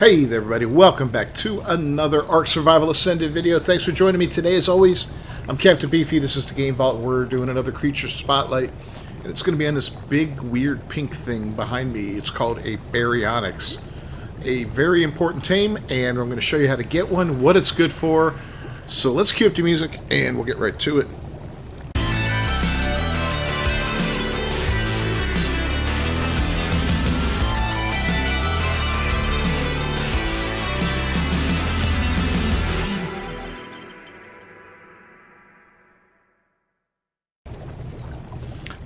Hey there everybody, welcome back to another Ark Survival Ascended video. Thanks for joining me today as always. I'm Captain Beefy, this is the Game Vault. We're doing another creature spotlight. And it's going to be on this big weird pink thing behind me. It's called a Baryonyx. A very important tame, and I'm going to show you how to get one, what it's good for. So let's cue up the music and we'll get right to it.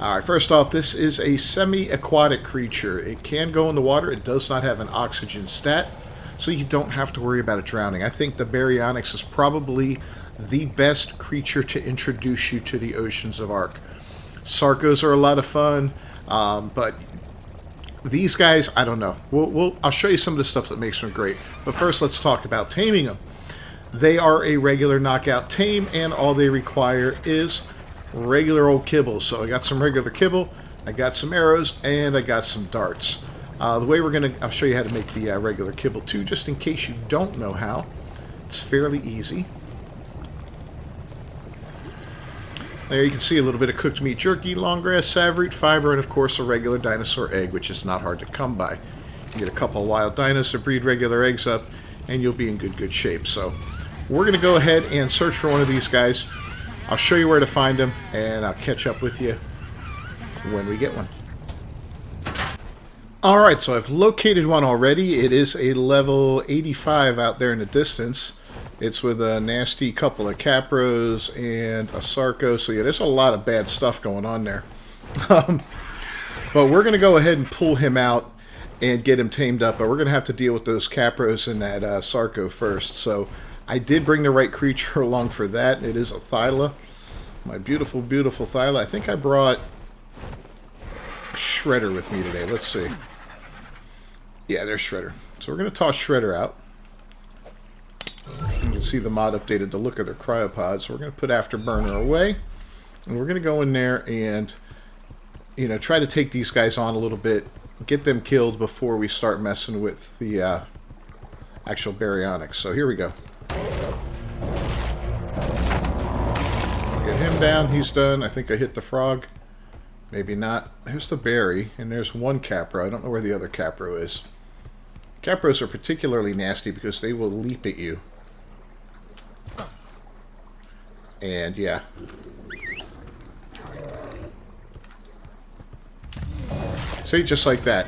Alright, first off, this is a semi-aquatic creature. It can go in the water. It does not have an oxygen stat, so you don't have to worry about it drowning. I think the Baryonyx is probably the best creature to introduce you to the oceans of Ark. Sarcos are a lot of fun, but these guys, I don't know. I'll show you some of the stuff that makes them great. But first, let's talk about taming them. They are a regular knockout tame, and all they require is regular old kibble. So I got some regular kibble, I got some arrows, and I got some darts. The way I'll show you how to make the regular kibble too, just in case you don't know how. It's fairly easy. There you can see a little bit of cooked meat jerky, long grass, savroot, fiber, and of course a regular dinosaur egg, which is not hard to come by. You get a couple of wild dinos to breed regular eggs up, and you'll be in good shape. So we're going to go ahead and search for one of these guys. I'll show you where to find them, and I'll catch up with you when we get one. Alright, so I've located one already. It is a level 85 out there in the distance. It's with a nasty couple of capros and a sarco, so yeah, there's a lot of bad stuff going on there. But we're going to go ahead and pull him out and get him tamed up, but we're going to have to deal with those capros and that sarco first, so I did bring the right creature along for that. It is a Thyla. My beautiful, beautiful Thyla. I think I brought Shredder with me today. Let's see. Yeah, there's Shredder. So we're going to toss Shredder out. You can see the mod updated the look of their cryopods. So we're going to put Afterburner away. And we're going to go in there and, try to take these guys on a little bit. Get them killed before we start messing with the actual Baryonyx. So here we go. Get him down, he's done. I think I hit the frog. Maybe not. Here's the berry, and there's one capro. I don't know where the other capro is. Capros are particularly nasty because they will leap at you. And yeah. See, just like that.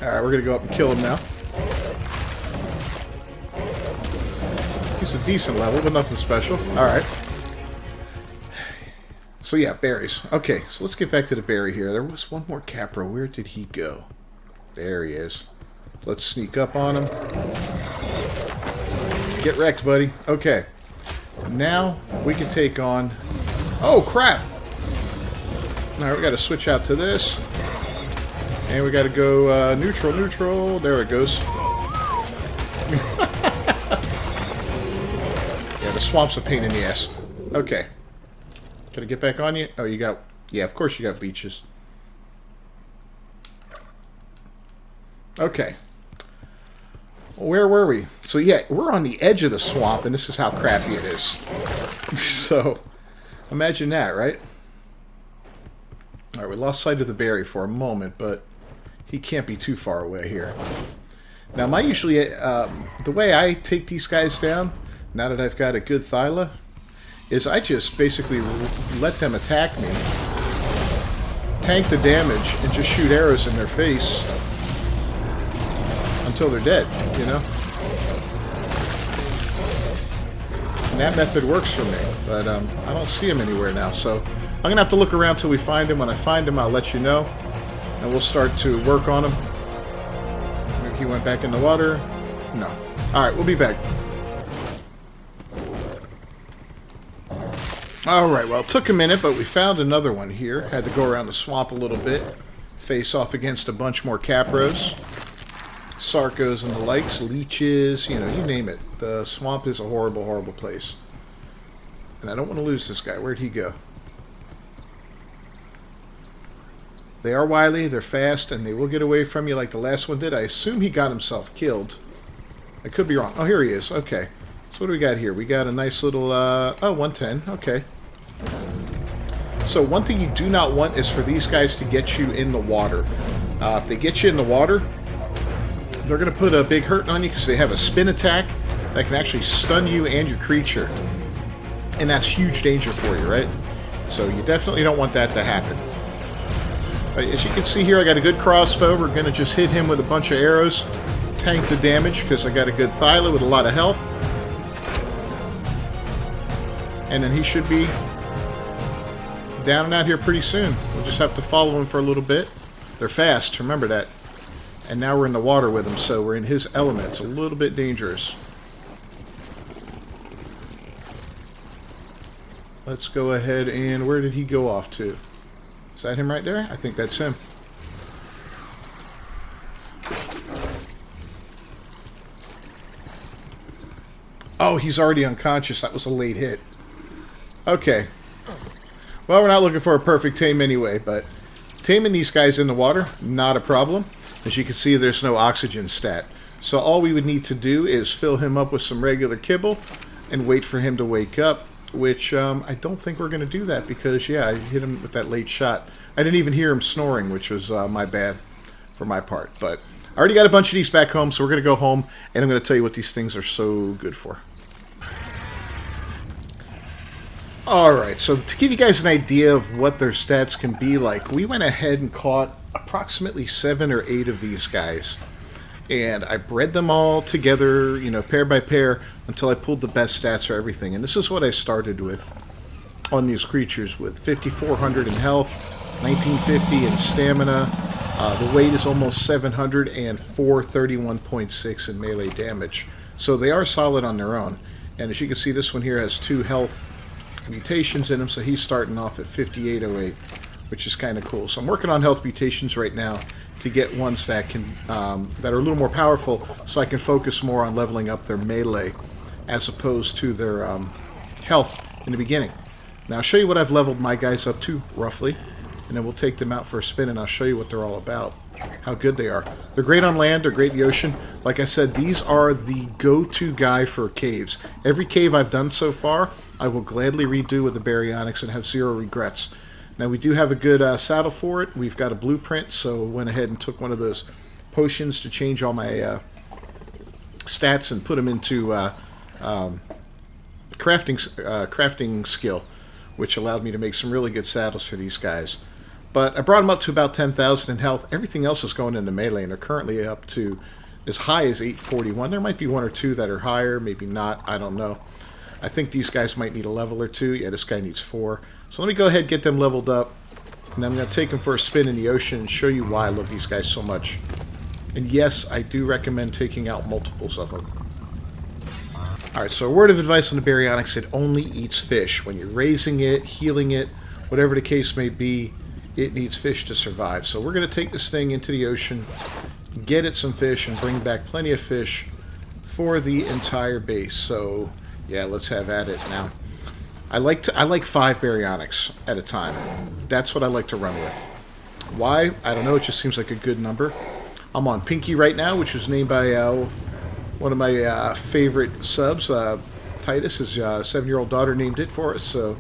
Alright, we're going to go up and kill him now. He's a decent level, but nothing special. Alright. So yeah, berries. Okay, so let's get back to the berry here. There was one more capro. Where did he go? There he is. Let's sneak up on him. Get wrecked, buddy. Okay. Now we can take on... Oh, crap! Alright, we got to switch out to this. And we got to go neutral. There it goes. The swamp's a pain in the ass. Okay. Can I get back on you? Oh, you got... Yeah, of course you got leeches. Okay. Where were we? So, yeah, we're on the edge of the swamp, and this is how crappy it is. So, imagine that, right? Alright, we lost sight of the berry for a moment, but he can't be too far away here. Now, the way I take these guys down, now that I've got a good Thyla, is I just basically let them attack me, tank the damage, and just shoot arrows in their face until they're dead, And that method works for me, but I don't see him anywhere now, so I'm going to have to look around till we find him. When I find him, I'll let you know, and we'll start to work on him. Maybe he went back in the water. No. Alright, we'll be back. Alright, well, it took a minute, but we found another one here. Had to go around the swamp a little bit. Face off against a bunch more capros. Sarcos and the likes. Leeches, you name it. The swamp is a horrible, horrible place. And I don't want to lose this guy. Where'd he go? They are wily, they're fast, and they will get away from you like the last one did. I assume he got himself killed. I could be wrong. Oh, here he is. Okay. So what do we got here? We got a nice little, oh, 110. Okay. So one thing you do not want is for these guys to get you in the water. If they get you in the water, they're going to put a big hurt on you because they have a spin attack that can actually stun you and your creature. And that's huge danger for you, right? So you definitely don't want that to happen. But as you can see here, I got a good crossbow. We're going to just hit him with a bunch of arrows. Tank the damage because I got a good Thyla with a lot of health. And then he should be down and out here pretty soon. We'll just have to follow him for a little bit. They're fast, remember that. And now we're in the water with him, so we're in his element. It's a little bit dangerous. Let's go ahead and... where did he go off to? Is that him right there? I think that's him. Oh, he's already unconscious. That was a late hit. Okay. Well, we're not looking for a perfect tame anyway, but taming these guys in the water, not a problem. As you can see, there's no oxygen stat. So all we would need to do is fill him up with some regular kibble and wait for him to wake up, which I don't think we're going to do that because, yeah, I hit him with that late shot. I didn't even hear him snoring, which was my bad for my part. But I already got a bunch of these back home, so we're going to go home, and I'm going to tell you what these things are so good for. Alright, so to give you guys an idea of what their stats can be like, we went ahead and caught approximately 7 or 8 of these guys. And I bred them all together, you know, pair by pair, until I pulled the best stats for everything. And this is what I started with on these creatures, with 5,400 in health, 1950 in stamina. The weight is almost 700 and 431.6 in melee damage. So they are solid on their own. And as you can see, this one here has 2 health mutations in him, so he's starting off at 5808, which is kind of cool. So I'm working on health mutations right now to get ones that can that are a little more powerful, so I can focus more on leveling up their melee as opposed to their health in the beginning. Now I'll show you what I've leveled my guys up to roughly, and then we'll take them out for a spin and I'll show you what they're all about, how good they are. They're great on land, they're great in the ocean. Like I said, these are the go-to guy for caves. Every cave I've done so far, I will gladly redo with the Baryonyx and have 0 regrets. Now we do have a good saddle for it. We've got a blueprint, so went ahead and took one of those potions to change all my stats and put them into crafting skill, which allowed me to make some really good saddles for these guys. But I brought them up to about 10,000 in health. Everything else is going into melee, and they're currently up to as high as 841. There might be 1 or 2 that are higher, maybe not, I don't know. I think these guys might need a level or 2. Yeah, this guy needs 4. So let me go ahead and get them leveled up. And I'm going to take them for a spin in the ocean and show you why I love these guys so much. And yes, I do recommend taking out multiples of them. Alright, so a word of advice on the Baryonyx: it only eats fish. When you're raising it, healing it, whatever the case may be, it needs fish to survive. So we're going to take this thing into the ocean, get it some fish, and bring back plenty of fish for the entire base. So yeah, let's have at it now. I like 5 Baryonyx at a time. That's what I like to run with. Why? I don't know. It just seems like a good number. I'm on Pinky right now, which was named by one of my favorite subs. Titus, his 7-year-old daughter, named it for us. So,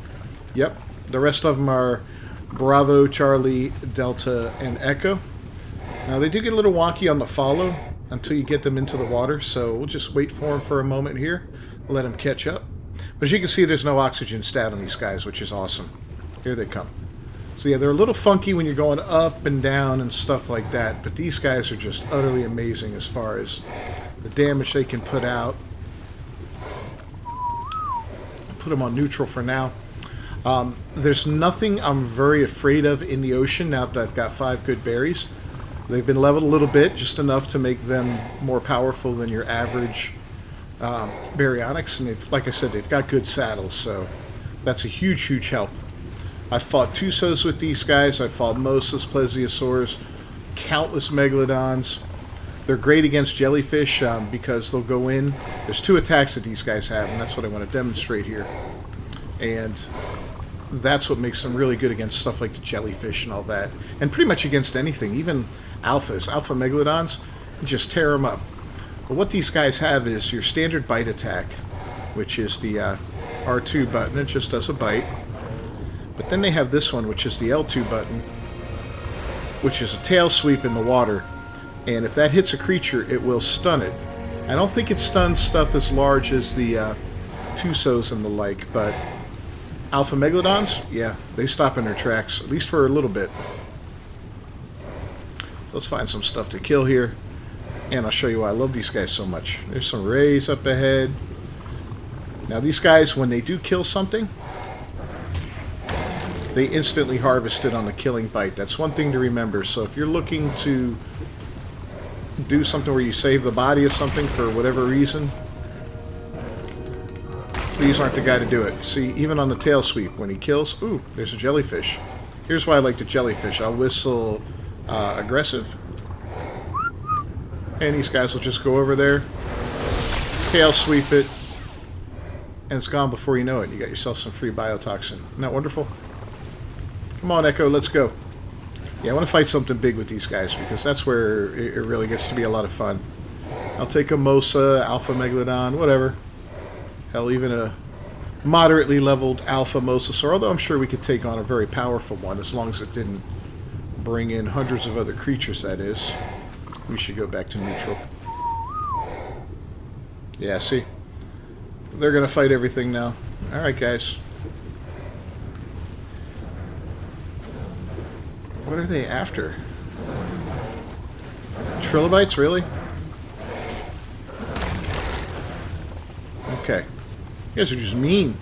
yep. The rest of them are Bravo, Charlie, Delta, and Echo. Now, they do get a little wonky on the follow until you get them into the water. So we'll just wait for them for a moment here. Let them catch up. But as you can see, there's no oxygen stat on these guys, which is awesome. Here they come. So yeah, they're a little funky when you're going up and down and stuff like that, but these guys are just utterly amazing as far as the damage they can put out. Put them on neutral for now. There's nothing I'm very afraid of in the ocean now that I've got 5 good berries. They've been leveled a little bit, just enough to make them more powerful than your average Baryonyx, and they've, like I said, they've got good saddles, so that's a huge, huge help. I've fought Tusos with these guys. I've fought Mosas, Plesiosaurs, countless Megalodons. They're great against jellyfish because they'll go in. There's 2 attacks that these guys have, and that's what I want to demonstrate here. And that's what makes them really good against stuff like the jellyfish and all that. And pretty much against anything, even alphas. Alpha megalodons, you just tear them up. But what these guys have is your standard bite attack, which is the R2 button. It just does a bite. But then they have this one, which is the L2 button, which is a tail sweep in the water. And if that hits a creature, it will stun it. I don't think it stuns stuff as large as the Tusos and the like, but Alpha Megalodons, yeah, they stop in their tracks, at least for a little bit. So let's find some stuff to kill here. And I'll show you why I love these guys so much. There's some rays up ahead. Now these guys, when they do kill something, they instantly harvest it on the killing bite. That's one thing to remember. So if you're looking to do something where you save the body of something for whatever reason, these aren't the guy to do it. See, even on the tail sweep, when he kills, ooh, there's a jellyfish. Here's why I like the jellyfish. I'll whistle aggressive, and these guys will just go over there, tail sweep it, and it's gone before you know it. You got yourself some free biotoxin. Isn't that wonderful? Come on, Echo, let's go. Yeah, I want to fight something big with these guys, because that's where it really gets to be a lot of fun. I'll take a Mosa, Alpha Megalodon, whatever. Hell, even a moderately leveled Alpha Mosasaur, although I'm sure we could take on a very powerful one, as long as it didn't bring in hundreds of other creatures, that is. We should go back to neutral. Yeah, see? They're going to fight everything now. Alright, guys. What are they after? Trilobites, really? Okay. You guys are just mean.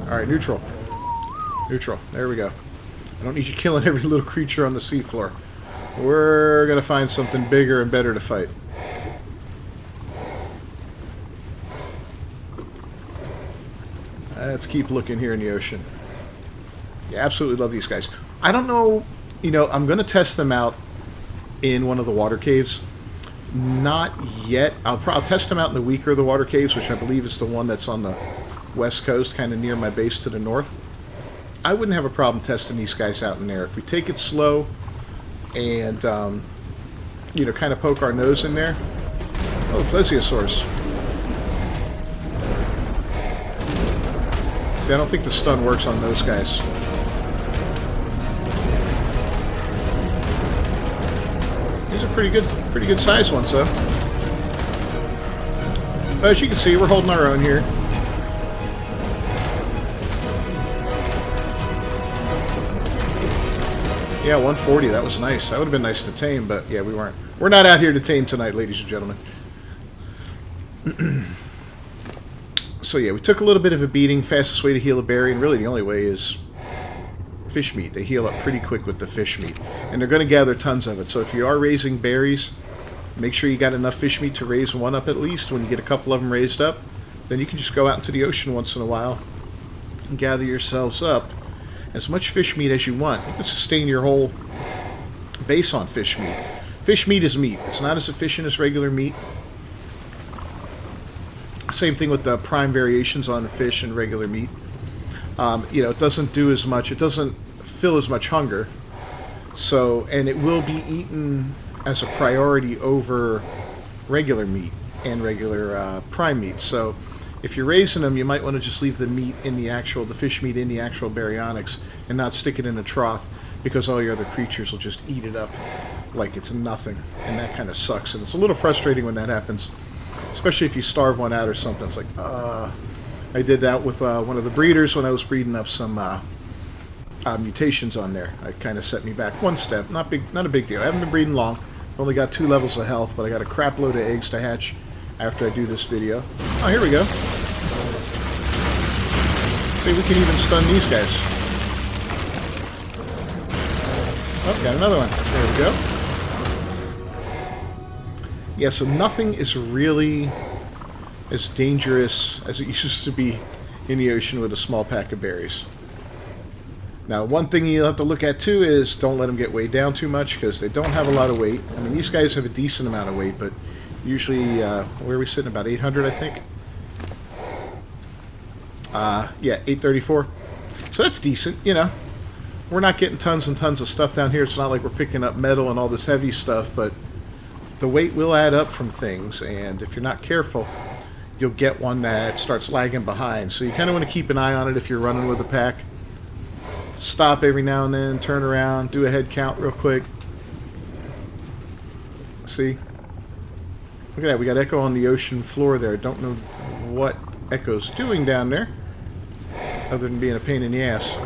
Alright, neutral. Neutral. There we go. I don't need you killing every little creature on the seafloor. We're going to find something bigger and better to fight. Let's keep looking here in the ocean. Yeah, absolutely love these guys. I don't know, you know, I'm going to test them out in one of the water caves. Not yet. I'll test them out in the weaker of the water caves, which I believe is the one that's on the west coast, kind of near my base to the north. I wouldn't have a problem testing these guys out in there. If we take it slow and, you know, kind of poke our nose in there. Oh, plesiosaurs. See, I don't think the stun works on those guys. These are pretty good sized ones, though. But as you can see, we're holding our own here. Yeah, 140. That was nice. That would have been nice to tame, but yeah, we weren't. We're not out here to tame tonight, ladies and gentlemen. So yeah, we took a little bit of a beating. Fastest way to heal a berry, and really the only way, is fish meat. They heal up pretty quick with the fish meat, and they're going to gather tons of it. So if you are raising berries, make sure you got enough fish meat to raise one up at least. When you get a couple of them raised up, then you can just go out into the ocean once in a while and gather yourselves up as much fish meat as you want. You can sustain your whole base on fish meat. Fish meat is meat. It's not as efficient as regular meat. Same thing with the prime variations on fish and regular meat. You know, it doesn't do as much. It doesn't fill as much hunger. So, and it will be eaten as a priority over regular meat and regular prime meat. So, if you're raising them, you might want to just leave the meat in the fish meat in the actual Baryonyx and not stick it in a trough, because all your other creatures will just eat it up like it's nothing, and that kind of sucks. And it's a little frustrating when that happens, especially if you starve one out or something. It's like, I did that with one of the breeders when I was breeding up some mutations on there. It kind of set me back one step. Not a big deal. I haven't been breeding long. I've only got 2 levels of health, but I got a crap load of eggs to hatch after I do this video. Oh, here we go. See, we can even stun these guys. Oh, got another one. There we go. Yeah, so nothing is really as dangerous as it used to be in the ocean with a small pack of berries. Now, one thing you'll have to look at, too, is don't let them get weighed down too much, because they don't have a lot of weight. I mean, these guys have a decent amount of weight, but usually, where are we sitting? About 800, I think? Yeah, 834. So that's decent, you know. We're not getting tons and tons of stuff down here. It's not like we're picking up metal and all this heavy stuff, but the weight will add up from things, and if you're not careful, you'll get one that starts lagging behind. So you kind of want to keep an eye on it if you're running with a pack. Stop every now and then, turn around, do a head count real quick. See? Look at that, we got Echo on the ocean floor there. Don't know what Echo's doing down there, other than being a pain in the ass.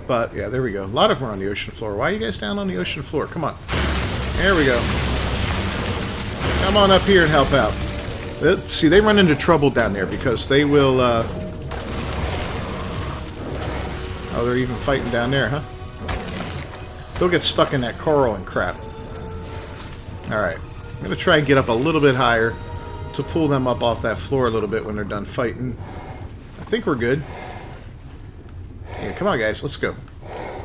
But, yeah, there we go. A lot of them are on the ocean floor. Why are you guys down on the ocean floor? Come on. There we go. Come on up here and help out. See, they run into trouble down there because they will, Oh, they're even fighting down there, huh? They'll get stuck in that coral and crap. Alright. I'm going to try and get up a little bit higher to pull them up off that floor a little bit when they're done fighting. I think we're good. Yeah, come on, guys. Let's go.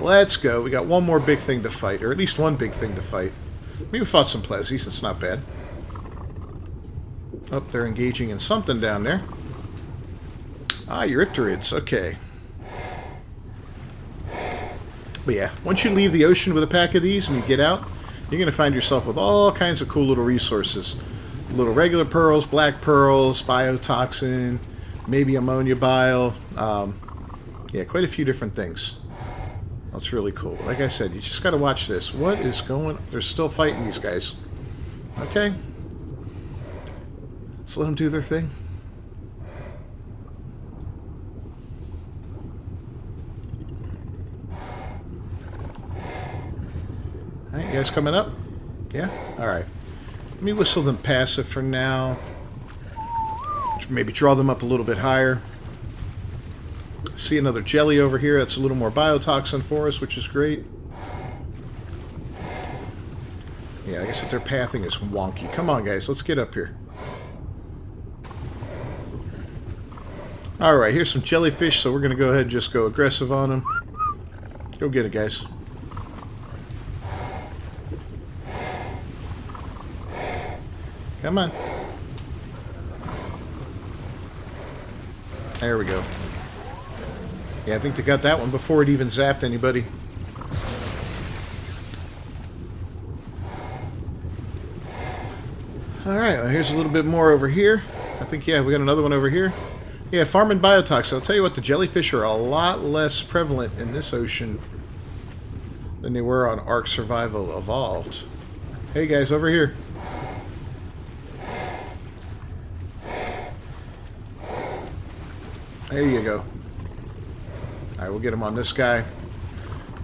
Let's go. We got one more big thing to fight, or at least one big thing to fight. Maybe we fought some Plezzies. It's not bad. Oh, they're engaging in something down there. Ah, Eurypterids. Okay. But yeah, once you leave the ocean with a pack of these and you get out, you're going to find yourself with all kinds of cool little resources. Little regular pearls, black pearls, biotoxin, maybe ammonia bile. Yeah, quite a few different things. That's really cool. Like I said, you just got to watch this. What is going on? They're still fighting these guys. Okay. Let's let them do their thing. Alright, you guys coming up? Yeah? Alright. Let me whistle them passive for now. Maybe draw them up a little bit higher. See another jelly over here. That's a little more biotoxin for us, which is great. Yeah, I guess that their pathing is wonky. Come on, guys. Let's get up here. Alright, here's some jellyfish, so we're going to go ahead and just go aggressive on them. Go get it, guys. Come on. There we go. Yeah, I think they got that one before it even zapped anybody. Alright, well, here's a little bit more over here. I think, yeah, we got another one over here. Yeah, farming biotoxin. I'll tell you what, the jellyfish are a lot less prevalent in this ocean than they were on Ark Survival Evolved. Hey, guys, over here. There you go. Alright, we'll get him on this guy.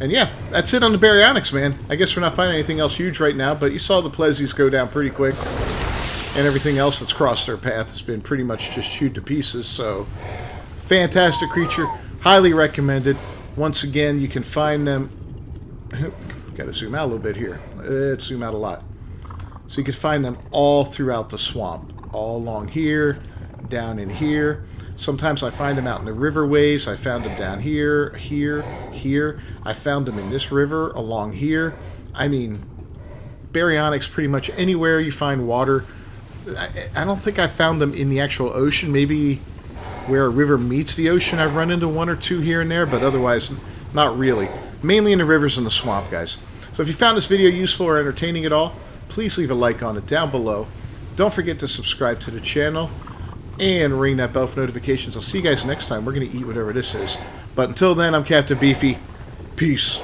And yeah, that's it on the Baryonyx, man. I guess we're not finding anything else huge right now, but you saw the Plezzies go down pretty quick. And everything else that's crossed their path has been pretty much just chewed to pieces. So, fantastic creature. Highly recommended. Once again, you can find them... Got to zoom out a little bit here. Let's zoom out a lot. So you can find them all throughout the swamp. All along here, down in here. Sometimes I find them out in the riverways. I found them down here, here, here. I found them in this river along here. I mean, Baryonyx pretty much anywhere you find water. I don't think I found them in the actual ocean. Maybe where a river meets the ocean, I've run into one or two here and there, but otherwise, not really. Mainly in the rivers and the swamp, guys. So if you found this video useful or entertaining at all, please leave a like on it down below. Don't forget to subscribe to the channel and ring that bell for notifications. I'll see you guys next time. We're going to eat whatever this is. But until then, I'm Captain Beefy. Peace.